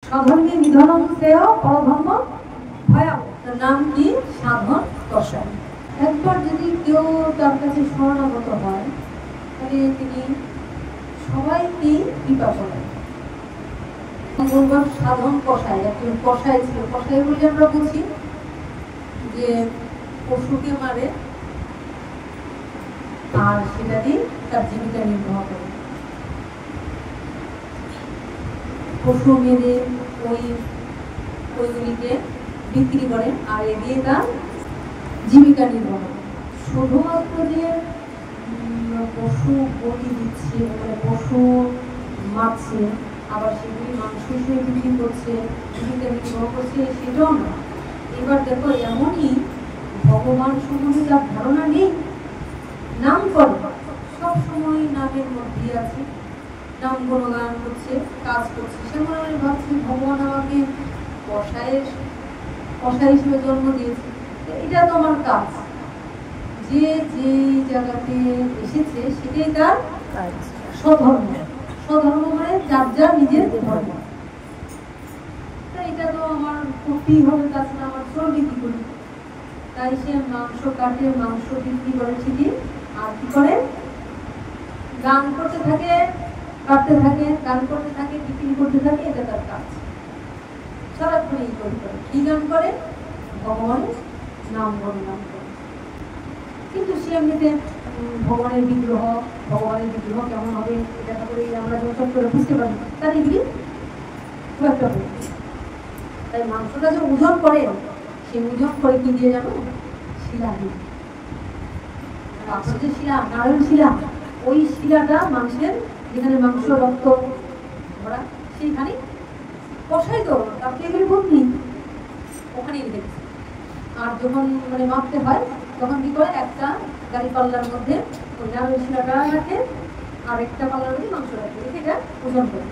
সাধনকে নিধনম শ্রেয় পরধর্ম ভয়াবহ। তার নাম কি? সাধন কষাই। একবার যদি কেউ তার কাছে শরণাগত হয় তাহলে তিনি সবাইকে কৃপা করেন। সাধন কষাই, একজন কষাই ছিল। কষাই বলে আমরা বুঝি যে পশুকে মারে আর সেটা দিয়ে তার জীবিকা নির্বাহ করে। পশু মেরে ওইগুলিকে বিক্রি করেন আর এ দিয়ে তার জীবিকা নির্বাহ। শুধুমাত্র যে পশু বলি দিচ্ছে, মানে পশু মারছে আবার সেগুলি মাংস হিসেবে বিক্রি করছে, জীবিকা নির্বাহ করছে, সেটাও না। এবার দেখো, এমনই ভগবান সম্বন্ধে তার ধারণা নেই, নাম করে সবসময় নামের মধ্যে আছে, নাম গুণগান করছে, কাজ করছে। সে মনে মনে ভাবছে ভগবান আমাকে কষাই হিসেবে জন্ম দিয়েছে, এটা তো আমার কাজ। যে যে জায়গাতে এসেছে সেটাই তার স্বধর্ম। স্বধর্ম মানে যার যার নিজের ধর্ম। এটা তো আমার করতেই হবে, তাছাড়া আমার চলবে কি করি? তাই সে মাংস কাটে, মাংস বিক্রি করে ঠিকই, আর কি করে? গান করতে থাকে, কাটতে থাকে, গান করতে থাকে, বিক্রি করতে থাকে, এটা তার কাজ। সারাক্ষণ এই করে কি গান করে? ভগবানের নাম গুণগান করে। কিন্তু সে এমনিতে ভগবানের বিগ্রহ কেমন হবে দেখা করে আমরা যখন করে বুঝতে পারি, তার এগুলি খুব একটা বলি। তাই মাংসটা যে ওজন করে, সে ওজন করে কি দিয়ে জানো? শিলা দিয়ে। যে শিলা, নারায়ণ শিলা, ওই শিলাটা মাংসের যেখানে মাংস রক্ত ভরা, সেইখানে কষাই তো তার টেবিল বন্দি, ওখানেই রেখেছে। আর যখন মানে মাপতে হয় তখন কি করে? একটা গাড়ি পাল্লার মধ্যে ওই নারায়ণ শিলাটা রাখে, আর একটা পাল্লার মধ্যে মাংস রাখে, এটা ওজন করে।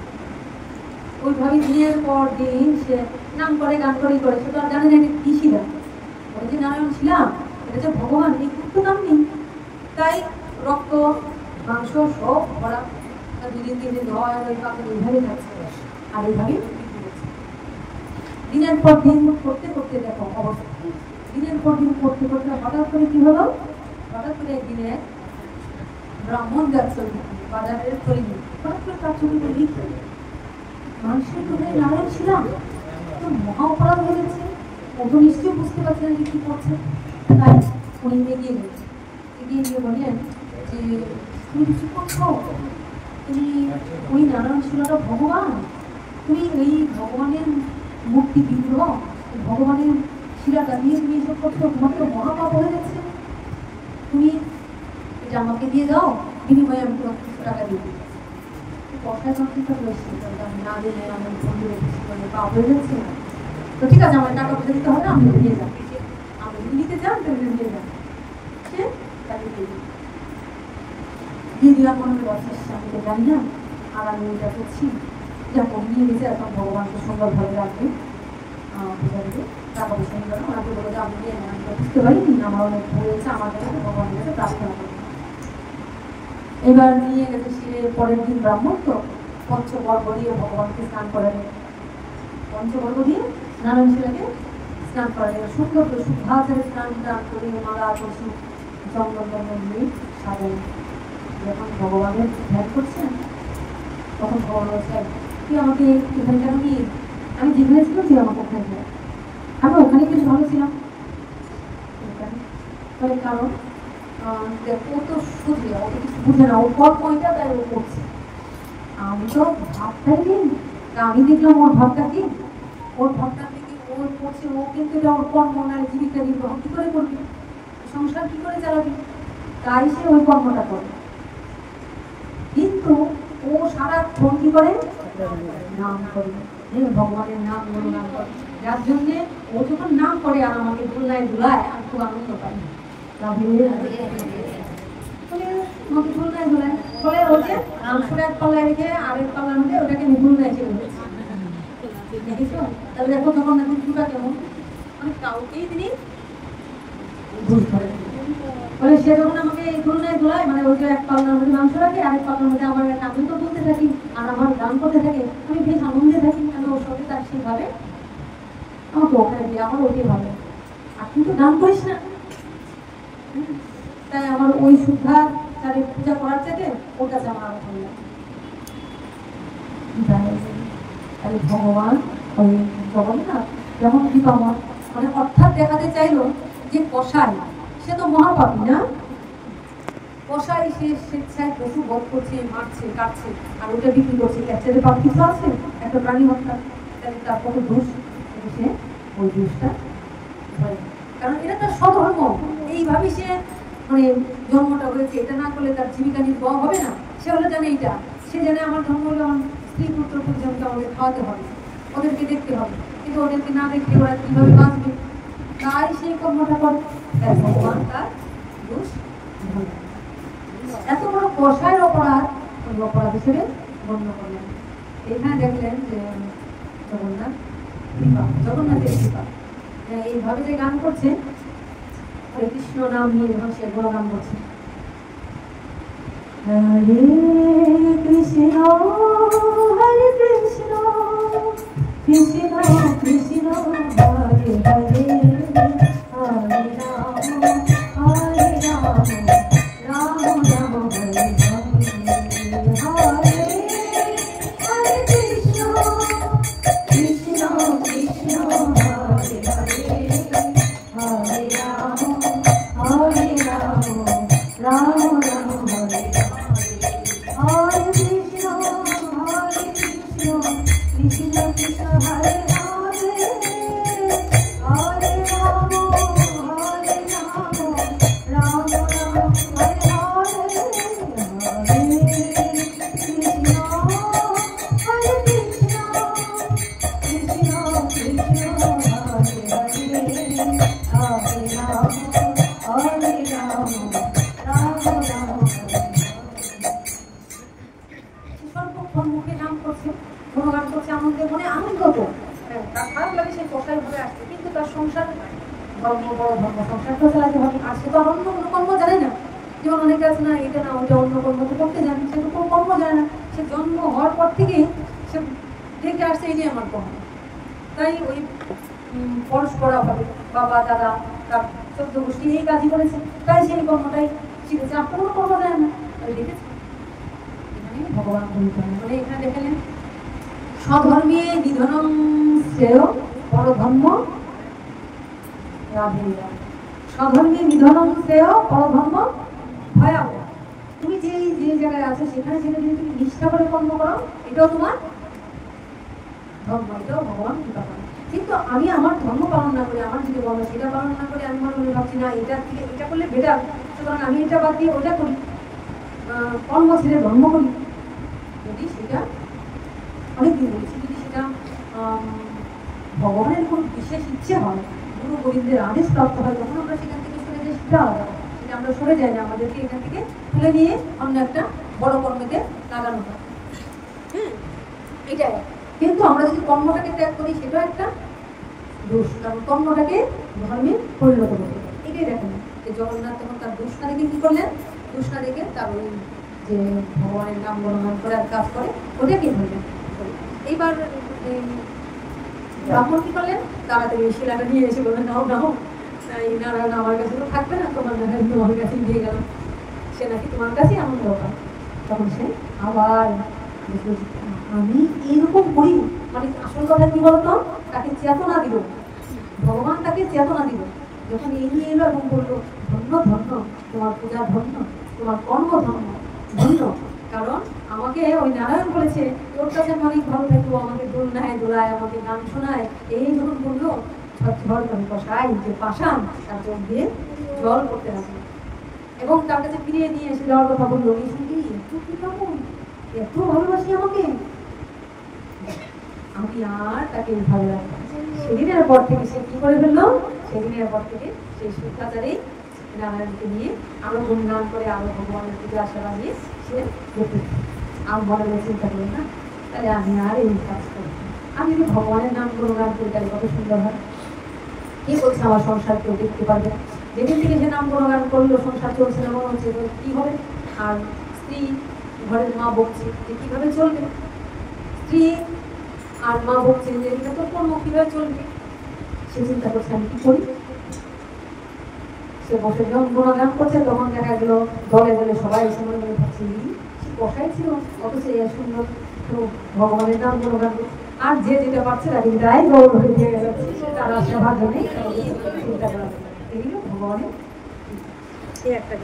ওইভাবে দিনের পর দিন সে নাম করে, গান করেই করে। সে তো আর জানে না এটা কি শিলা, ওটা যে নারায়ণ শিলা, এটা যে ভগবান, এই কিন্তু নাম নেই। তাই রক্ত মাংস সব ভরা, 2 দিন 3 দিন ধোয়া ওই পাখি এইভাবে থাকছে, আর এইভাবে দিনের পর দিন করতে করতে দেখো অবস্থা। দিনের পর দিন করতে করতে হঠাৎ করে কি হলো? হঠাৎ করে একদিনে ব্রাহ্মণ যাচ্ছে বাজারের তৈরি, হঠাৎ করে তার ছবিতে লিখে মানুষের কোথায় নারায়ণ ছিলাম, তো মহা অপরাধ হয়ে গেছে। ও তো নিশ্চয়ই বুঝতে পারছে না যে কি করছে। তাই উনি এগিয়ে গেছে, এগিয়ে গিয়ে বললেন যে তুমি কিছু করছো, তুমি ওই নারায়ণ শিলাটা ভগবান, তুমি এই ভগবানের মূর্তি বিগ্রহ, ভগবানের শিলাটা দিয়ে তুমি এসব করছো, তোমার তো মহাপাপ হয়ে যাচ্ছে। তুমি এটা আমাকে দিয়ে দাও, বিনিময়ে আমি তোমাকে কিছু টাকা দিয়ে দিই। কষায় সংখ্যা রয়েছে, না দিলে আমার বন্ধু রেখেছি, মানে পাপ হয়ে যাচ্ছে। তো ঠিক আছে, আমার টাকা পয়সা দিতে হবে, আমি নিয়ে যাবো, আমি যদি নিতে চান তাহলে নিয়ে যাবো। সে তাকে দিয়ে দেওয়ার মনে বছর আমি তো জানি না, আর আমি এটা করছি যখন নিয়ে গেছে, এখন ভগবানকে সুন্দরভাবে রাখবে, টাকা পয়সা নিয়ে যাবো। ওনাকে বলে যে আমি নিয়ে আমি বুঝতে পারিনি, আমার অনেক হয়েছে, আমার কাছে ভগবানের কাছে প্রার্থনা করবো। এবার নিয়ে গেছে সে পরের দিন ব্রাহ্মণ তো পঞ্চগর্ভ দিয়ে ভগবানকে স্নান করালেন, পঞ্চগর্ভ দিয়ে নারায়ণ শিলাকে স্নান করালেন। সুন্দর শুদ্ধাচারে স্নান টান করে মালা কষি চন্দন দিয়ে সাজালেন। যখন ভগবানের ধ্যান করছেন তখন ভগবান বলছেন, তুই আমাকে এখানে কেন নিয়ে, আমি যেখানে ছিলাম তুই আমাকে ওখানে যাই, আমি ওখানে বেশ ভালো ছিলাম। কারণ ও তো বুঝে, ও তো কিছু বুঝে না, ওর পর পয়টা তাই ও করছে। আমি তো ভাবটাই দিন, আমি দেখলাম ওর ভাবটা কি, ওর ভাবটা থেকে ও করছে, ও কিন্তু এটা ওর কর্ম না, জীবিকা নির্বাহ কি করে করবি, সংসার কি করে চালাবি, তাই সে ওই কর্মটা করে। কিন্তু ও সারাক্ষণ কি করে? নাম করে, ভগবানের নাম গুণগান করে, যার জন্যে ও যখন নাম করে আর আমাকে দুলায় দুলায়, আমি খুব আনন্দ পাই। এক পাল্লায় রেখে আরেক পাল্লার মধ্যে ওটাকে নিপুণ দেখেছো? তাহলে দেখো তখন এখন চুটা কেমন, মানে কাউকেই তিনি ভুল করেন। সে যখন আমাকে এই তুলনায় দোলায়, মানে ওই যে এক পাল্লার মধ্যে মাংস রাখে, আরেক পাল্লার মধ্যে আমার আমি তো বলতে থাকি আর আমার গান করতে থাকে, আমি বেশ আনন্দে থাকি, আমি ওর সঙ্গে তার সেইভাবে আমাকে ওখানে দিয়ে আমার ওকে ভালো। আর তুই তো গান করিস না, তাই আমার ওই শুদ্ধার তারে পূজা করার চাইতে ওর কাছে আমার আরো ভালো লাগে। তাহলে ভগবান ওই জগন্নাথ যেমন দীপামন মানে অর্থাৎ দেখাতে চাইলো যে কসাই সে তো মহাপাপী না, কসাই সে স্বেচ্ছায় পশু বধ করছে, মারছে, কাটছে আর ওটা বিক্রি করছে, ক্যাপচারে পাপ কিছু আছে একটা প্রাণী হত্যা, তাহলে তার কত দোষ, সে ওই দোষটা ধরে, কারণ এটা তার স্বধর্ম, এইভাবে সে মানে জন্মটা হয়েছে, এটা না করলে তার জীবিকা নির্বাহ হবে না। সে হলে জানে এইটা, সে জানে আমার ধর্ম হলো আমার স্ত্রী পুত্র পরিজনকে আমাকে খাওয়াতে হবে, ওদেরকে দেখতে হবে, কিন্তু ওদেরকে না দেখলে ওরা কিভাবে বাঁচবে, তাই সেই কর্মটা করে। ভগবান তার দোষ ধরে, এত বড় কষায়ের অপরাধ ওই অপরাধ হিসেবে গণ্য করলেন। এখানে দেখলেন যে জগন্নাথ কৃপা, জগন্নাথের কৃপা, এইভাবে যে গান করছে হরে কৃষ্ণ নাম নিয়ে যখন সে গান করছে, হরে কৃষ্ণ হরে কৃষ্ণ কৃষ্ণ কৃষ্ণ হরে হরে হরে রাম হরে রাম রাম রাম হরে হরে হরে কৃষ্ণ কৃষ্ণ কৃষ্ণ হরে হরে হরে রাম হরে রাম রাম রাম হরে হরে কৃষ্ণ কৃষ্ণ কৃষ্ণ হরে হরে হরে রাম রাম রাম হরে হরে হরে কৃষ্ণ হরে কৃষ্ণ কৃষ্ণ কৃষ্ণ হরে হরে হরে রাম হরে রাম রাম রাম সর্বক্ষণ মুখে নাম করছে, গুণগান করছে, আনন্দে মনে আনন্দ তো, তার খারাপ লাগে সেই কষাই ভাবে আসছে, কিন্তু তার সংসার ধর্ম বড় ধর্ম, সংসারটা চালাতে হবে, আর সে তো আর অন্য কোনো কর্ম জানে না, যেমন অনেকে আছে না এটা না ওইটা অন্য কর্ম তো করতে জানে, সে তো কোনো কর্ম জানে না, সে জন্ম হওয়ার পর থেকেই সে দেখে আসছে এই যে আমার কর্ম, তাই ওই পরশ করা হবে, বাবা দাদা তার 14 গোষ্ঠী এই কাজই করেছে, তাই সেই কর্মটাই শিখেছে, আর কোনো কর্ম জানে না, তাই দেখেছে এখানে ভগবান মানে এখানে দেখালেন স্বধর্মে নিধনং শ্রেয় পরধর্ম রাধে, স্বধর্মে নিধনং শ্রেয় পরধর্ম ভয়াবহ। তুমি যে জায়গায় আছো সেখানে সেটা যদি তুমি নিষ্ঠা করে কর্ম করো, এটাও তোমার ধর্ম, এটাও ভগবান কৃপা করে। কিন্তু আমি আমার ধর্ম পালন না করি, আমার যদি বলো সেটা পালন না করে আমি মনে ভাবছি না এটা থেকে এটা করলে বেটার, সুতরাং আমি এটা বাদ দিয়ে ওটা করি, কর্ম ছেড়ে ধর্ম করি, যদি সেটা অনেকদিন বলেছি, যদি সেটা ভগবানের কোন বিশেষ ইচ্ছে হয়, গুরু গোবিন্দের আদেশ প্রাপ্ত হয়, তখন আমরা সেখান থেকে সরে যাই, সেটা আলাদা, সেটা আমরা সরে যাই না, আমাদেরকে এখান থেকে তুলে নিয়ে অন্য একটা বড় কর্মেতে লাগানো হয়, এটাই। কিন্তু আমরা যদি কর্মটাকে ত্যাগ করি সেটাও একটা দোষ, কারণ কর্মটাকে ধর্মে পরিণত করতে, এটাই দেখেন যে জগন্নাথ তখন তার দোষ না দেখে কি করলেন, দোষ না দেখে তার ওই যে ভগবানের নাম গণনা করে আর কাজ করে ওটাকে ধরলেন। এইবার ব্রাহ্মণ কি করলেন, তাড়াতাড়ি শিলাটা নিয়ে এসে বললেন নাও নাও, এই নারায়ণ আমার কাছে তো থাকবে না, তোমার নারায়ণ তোমার কাছেই দিয়ে গেলাম, সে নাকি তোমার কাছেই আনন্দ পায়। তখন সে আবার আমি এইরকম করি, মানে আসল কথা কি বলতো, তাকে চেতনা দিল, ভগবান তাকে চেতনা দিল, যখন এগিয়ে এলো এবং বললো ধন্য ধন্য তোমার পূজা, ধন্য তোমার কর্ম, ধন্য ধন্য, কারণ আমাকে ওই নারায়ণ বলেছে তোর কাছে আমি অনেক ভালো থাকবো, আমাকে দোল নেয় দোলায়, আমাকে গান শোনায়, এই যখন বললো ঝড় করে কষাই যে পাষাণ তার চোখ দিয়ে জল করতে লাগলো, এবং তার কাছে ফিরিয়ে নিয়ে এসে যাওয়ার কথা বললো, এই শুনলি তুই কেমন এত ভালোবাসি আমাকে, আমি আর তাকে ভালো রাখলাম। সেদিনের পর থেকে সে কি করে ফেললো, সেদিনের পর থেকে সেই শুদ্ধাচারেই নারায়ণকে নিয়ে আরো গুণগান করে আরো ভগবানের পূজা সেবা নিয়ে সে করতে, আর মনে মনে চিন্তা করি না তাহলে আমি আর এই কাজ করি, আমি যদি ভগবানের নাম গুণগান করি তাহলে কত সুন্দর হয়, কি বলছে আমার সংসার কেউ দেখতে পারবে, যেদিন থেকে সে নাম গুণগান করলো সংসার চলছে না, মনে হচ্ছে কি হবে, আর স্ত্রী ঘরের মা বকছে যে কিভাবে চলবে, স্ত্রী আর মা বকছে যে এটা তো কর্ম কিভাবে চলবে। সে চিন্তা করছে আমি কি করি। সে বসে যখন গুণগান করছে তখন দেখা গেল দলে দলে সবাই সময় মনে ভাবছে সে বসাই ছিল অথচ এই সুন্দর ভগবানের নাম গুণগান। আর যে যেটা পারছে তাকে তাই গৌর হয়ে দিয়ে যাচ্ছে, তার সেবার জন্যই চিন্তা করা। এগুলো ভগবানের এই একটা